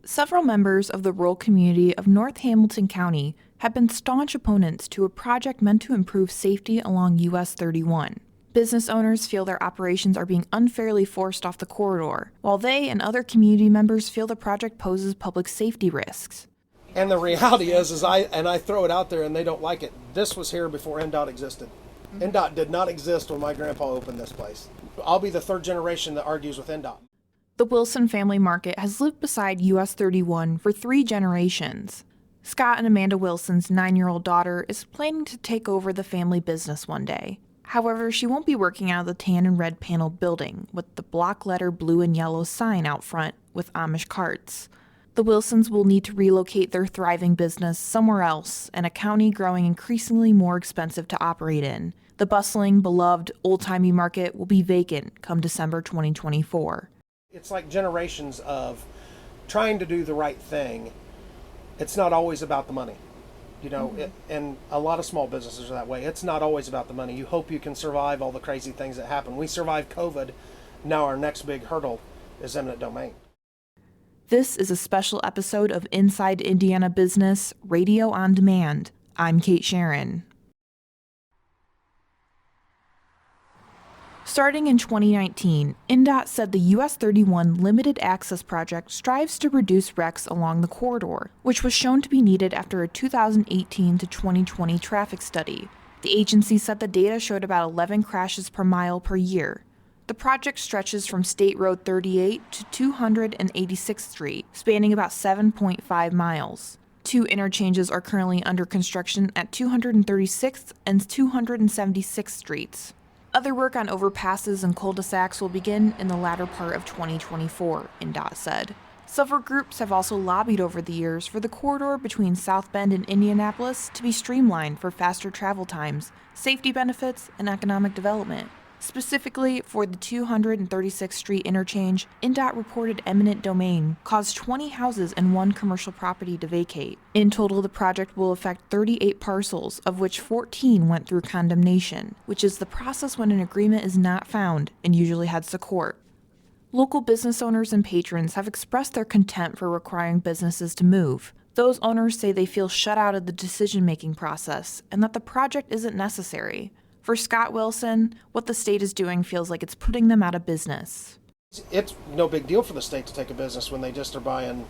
Several members of the rural community of North Hamilton County have been staunch opponents to a project meant to improve safety along US 31. Business owners feel their operations are being unfairly forced off the corridor, while they and other community members feel the project poses public safety risks. And the reality is I throw it out there and they don't like it. This was here before INDOT existed. INDOT did not exist when my grandpa opened this place. I'll be the third generation that argues with INDOT. The Wilson family market has lived beside US 31 for 3 generations. Scott and Amanda Wilson's 9-year-old daughter is planning to take over the family business one day. However, she won't be working out of the tan and red paneled building with the block letter blue and yellow sign out front with Amish carts. The Wilsons will need to relocate their thriving business somewhere else in a county growing increasingly more expensive to operate in. The bustling, beloved, old-timey market will be vacant come December 2024. It's like generations of trying to do the right thing. It's not always about the money, and a lot of small businesses are that way. It's not always about the money. You hope you can survive all the crazy things that happen. We survived COVID. Now our next big hurdle is eminent domain. This is a special episode of Inside Indiana Business, Radio on Demand. I'm Kate Sharon. Starting in 2019, INDOT said the US 31 Limited Access Project strives to reduce wrecks along the corridor, which was shown to be needed after a 2018 to 2020 traffic study. The agency said the data showed about 11 crashes per mile per year. The project stretches from State Road 38 to 286th Street, spanning about 7.5 miles. 2 interchanges are currently under construction at 236th and 276th Streets. Other work on overpasses and cul-de-sacs will begin in the latter part of 2024, INDOT said. Several groups have also lobbied over the years for the corridor between South Bend and Indianapolis to be streamlined for faster travel times, safety benefits, and economic development. Specifically, for the 236th Street interchange, INDOT reported eminent domain caused 20 houses and 1 commercial property to vacate. In total, the project will affect 38 parcels, of which 14 went through condemnation, which is the process when an agreement is not found and usually heads to court. Local business owners and patrons have expressed their contempt for requiring businesses to move. Those owners say they feel shut out of the decision-making process and that the project isn't necessary. For Scott Wilson, what the state is doing feels like it's putting them out of business. It's no big deal for the state to take a business when they just are buying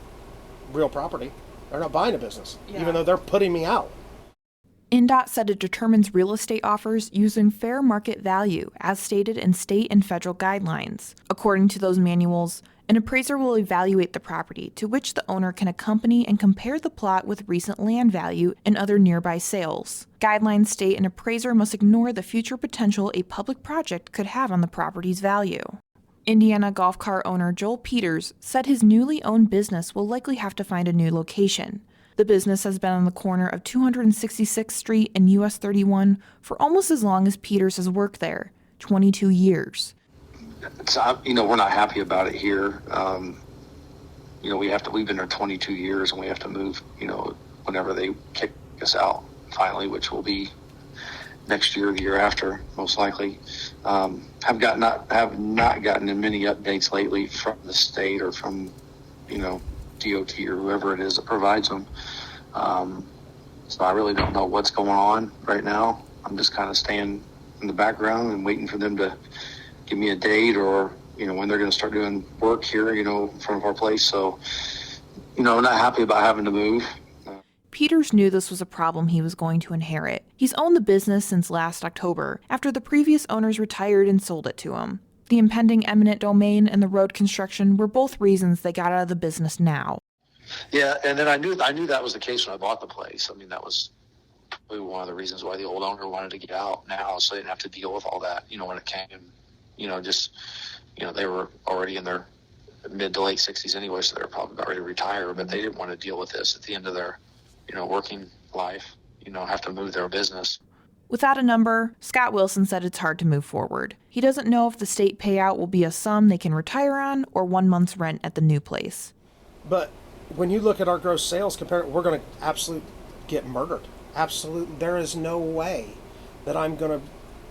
real property. They're not buying a business, even though they're putting me out. INDOT said it determines real estate offers using fair market value, as stated in state and federal guidelines. According to those manuals, an appraiser will evaluate the property, to which the owner can accompany and compare the plot with recent land value and other nearby sales. Guidelines state an appraiser must ignore the future potential a public project could have on the property's value. Indiana golf cart owner Joel Peters said his newly owned business will likely have to find a new location. The business has been on the corner of 266th Street and US 31 for almost as long as Peters has worked there, 22 years. We're not happy about it here. We've been there 22 years and we have to move, whenever they kick us out finally, which will be next year or the year after, most likely. Have not gotten in many updates lately from the state or from, DOT or whoever it is that provides them. So I really don't know what's going on right now. I'm just kind of staying in the background and waiting for them to give me a date or, when they're going to start doing work here, in front of our place. So, not happy about having to move. Peters knew this was a problem he was going to inherit. He's owned the business since last October, after the previous owners retired and sold it to him. The impending eminent domain and the road construction were both reasons they got out of the business now. Yeah, and then I knew that was the case when I bought the place. That was probably one of the reasons why the old owner wanted to get out now, so they didn't have to deal with all that, when it came. They were already in their mid to late 60s anyway, so they were probably about ready to retire, but they didn't want to deal with this at the end of their, working life, have to move their business. Without a number, Scott Wilson said it's hard to move forward. He doesn't know if the state payout will be a sum they can retire on or 1 month's rent at the new place. But when you look at our gross sales compared, we're going to absolutely get murdered. Absolutely. There is no way that I'm going to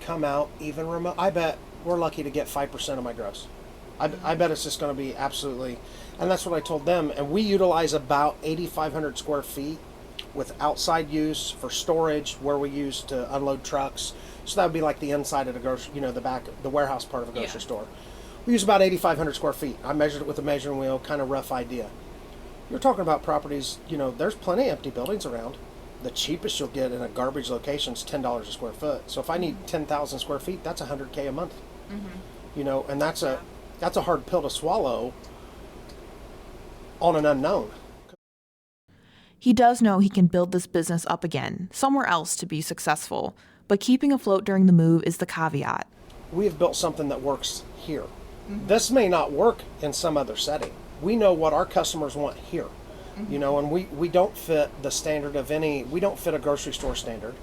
come out even remote. I bet we're lucky to get 5% of my gross. I bet it's just going to be absolutely, and that's what I told them. And we utilize about 8,500 square feet with outside use for storage, where we use to unload trucks. So that would be like the inside of the grocery, the back, the warehouse part of a grocery store. We use about 8,500 square feet. I measured it with a measuring wheel, kind of rough idea. You're talking about properties, there's plenty of empty buildings around. The cheapest you'll get in a garbage location is $10 a square foot. So if I need 10,000 square feet, that's $100K a month. And that's a hard pill to swallow on an unknown. He does know he can build this business up again, somewhere else to be successful, but keeping afloat during the move is the caveat. We have built something that works here. This may not work in some other setting. We know what our customers want here, and we don't fit the standard of we don't fit a grocery store standard.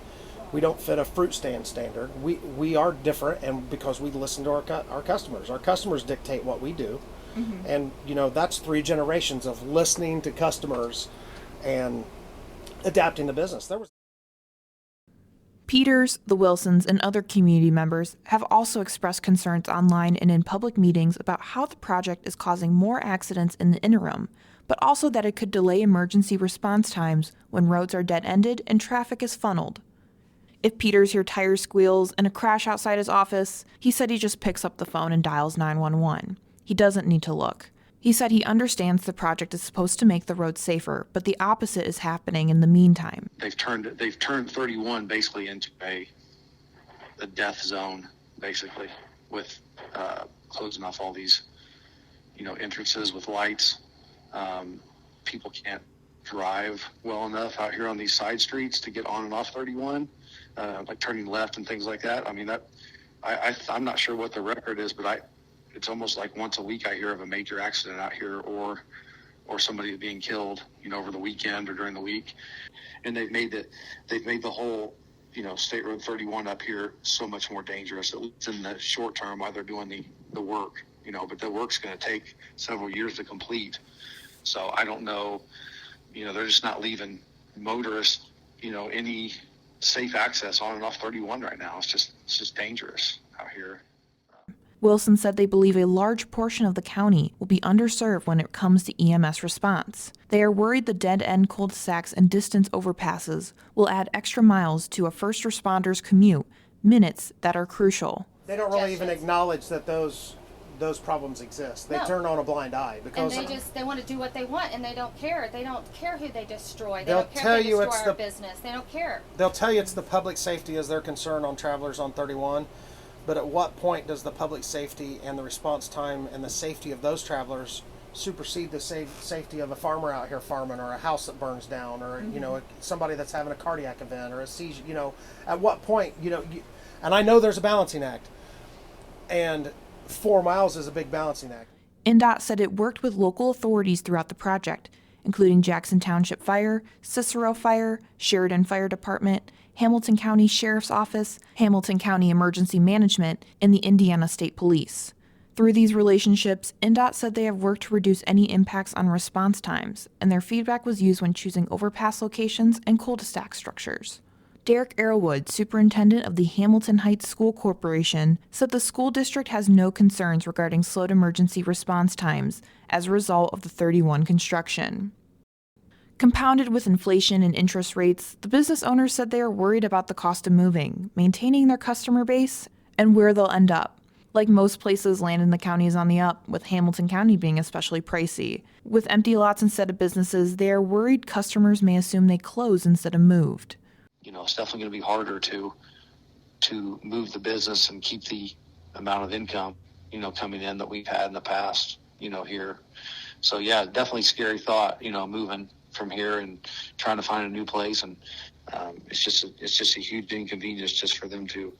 We don't fit a fruit stand standard. We are different, and because we listen to our customers. Our customers dictate what we do. And, that's 3 generations of listening to customers and adapting the business. Peters, the Wilsons, and other community members have also expressed concerns online and in public meetings about how the project is causing more accidents in the interim, but also that it could delay emergency response times when roads are dead-ended and traffic is funneled. If Peters hears tire squeals and a crash outside his office, he said he just picks up the phone and dials 911. He doesn't need to look. He said he understands the project is supposed to make the roads safer, but the opposite is happening in the meantime. They've turned 31 basically into a death zone, basically, with closing off all these, entrances with lights. People can't drive well enough out here on these side streets to get on and off 31, like turning left and things like that. I mean, I'm not sure what the record is, but it's almost like once a week I hear of a major accident out here or somebody being killed, over the weekend or during the week. And they've made the whole, State Road 31 up here so much more dangerous, at least in the short term while they're doing the work, but the work's going to take several years to complete. So I don't know, they're just not leaving motorists, any safe access on and off 31 right now. It's just dangerous out here. Wilson said they believe a large portion of the county will be underserved when it comes to EMS response. They are worried the dead-end cul-de-sacs and distance overpasses will add extra miles to a first responder's commute, minutes that are crucial. They don't really even acknowledge that those problems exist. They turn on a blind eye because they want to do what they want, and they don't care. They don't care who they destroy. They They'll don't care tell if they you destroy it's our the- business. They don't care. they'll tell you it's the public safety as their concern on travelers on 31. But at what point does the public safety and the response time and the safety of those travelers supersede the safety of a farmer out here farming, or a house that burns down, or somebody that's having a cardiac event or a seizure? At what point, and I know there's a balancing act, and 4 miles is a big balancing act. INDOT said it worked with local authorities throughout the project, including Jackson Township Fire, Cicero Fire, Sheridan Fire Department, Hamilton County Sheriff's Office, Hamilton County Emergency Management, and the Indiana State Police. Through these relationships, INDOT said they have worked to reduce any impacts on response times, and their feedback was used when choosing overpass locations and cul-de-sac structures. Derek Arrowwood, superintendent of the Hamilton Heights School Corporation, said the school district has no concerns regarding slowed emergency response times as a result of the 31 construction. Compounded with inflation and interest rates, the business owners said they are worried about the cost of moving, maintaining their customer base, and where they'll end up. Like most places, land in the county is on the up, with Hamilton County being especially pricey. With empty lots instead of businesses, they are worried customers may assume they close instead of moved. It's definitely going to be harder to move the business and keep the amount of income, coming in that we've had in the past, here. So yeah, definitely scary thought, moving from here and trying to find a new place. And it's just a huge inconvenience just for them to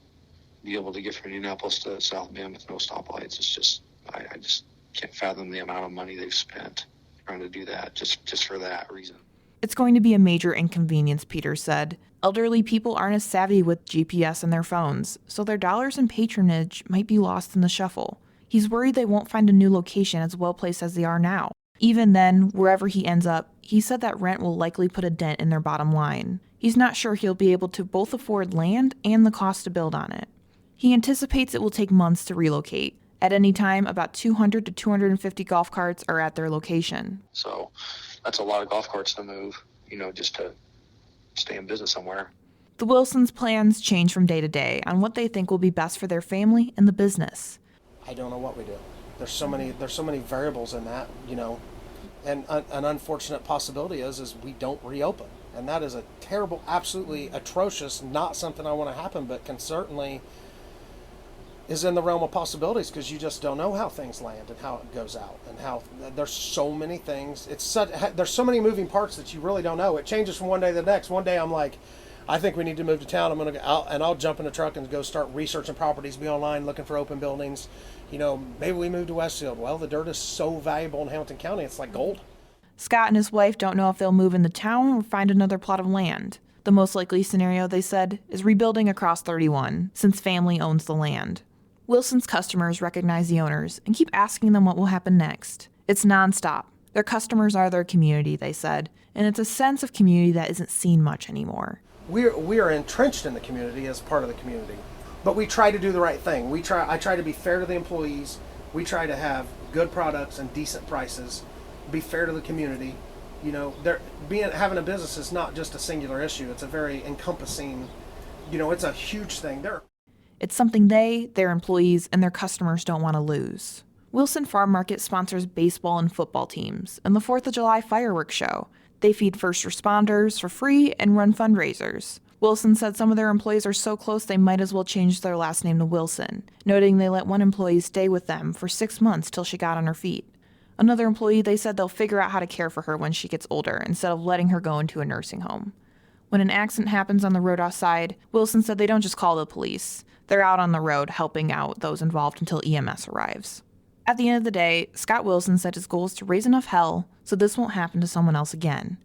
be able to get from Indianapolis to South Bend with no stoplights. It's just, I just can't fathom the amount of money they've spent trying to do that just for that reason. It's going to be a major inconvenience, Peters said. Elderly people aren't as savvy with GPS and their phones, so their dollars and patronage might be lost in the shuffle. He's worried they won't find a new location as well placed as they are now. Even then, wherever he ends up, he said that rent will likely put a dent in their bottom line. He's not sure he'll be able to both afford land and the cost to build on it. He anticipates it will take months to relocate, At any time, about 200 to 250 golf carts are at their location. So that's a lot of golf carts to move, just to stay in business somewhere. The Wilsons' plans change from day to day on what they think will be best for their family and the business. I don't know what we do. There's so many variables in that, and an unfortunate possibility is we don't reopen. And that is a terrible, absolutely atrocious, not something I want to happen, but can certainly is in the realm of possibilities, because you just don't know how things land and how it goes out, and how there's so many things. There's so many moving parts that you really don't know. It changes from one day to the next. One day I'm like, I think we need to move to town. I'm going to go out and I'll jump in a truck and go start researching properties, be online looking for open buildings. Maybe we move to Westfield. Well, the dirt is so valuable in Hamilton County. It's like gold. Scott and his wife don't know if they'll move in the town or find another plot of land. The most likely scenario, they said, is rebuilding across 31, since family owns the land. Wilson's customers recognize the owners and keep asking them what will happen next. It's nonstop. Their customers are their community, they said, and it's a sense of community that isn't seen much anymore. We are entrenched in the community as part of the community, but we try to do the right thing. I try to be fair to the employees. We try to have good products and decent prices, be fair to the community. Having a business is not just a singular issue. It's a very encompassing, it's a huge thing. It's something they, their employees, and their customers don't want to lose. Wilson Farm Market sponsors baseball and football teams and the 4th of July fireworks show. They feed first responders for free and run fundraisers. Wilson said some of their employees are so close they might as well change their last name to Wilson, noting they let one employee stay with them for 6 months till she got on her feet. Another employee, they said they'll figure out how to care for her when she gets older instead of letting her go into a nursing home. When an accident happens on the road outside, Wilson said they don't just call the police. They're out on the road helping out those involved until EMS arrives. At the end of the day, Scott Wilson said his goal is to raise enough hell so this won't happen to someone else again.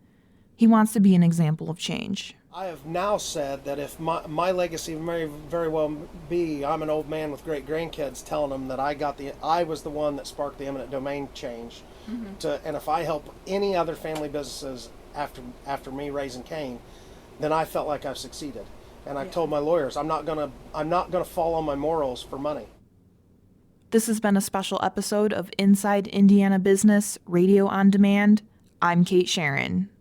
He wants to be an example of change. I have now said that if my legacy may very well be I'm an old man with great grandkids telling them that I was the one that sparked the eminent domain change, and if I help any other family businesses after me raising Cain, then I felt like I've succeeded. And I've told my lawyers I'm not gonna fall on my morals for money. This has been a special episode of Inside Indiana Business Radio on Demand. I'm Kate Sharon.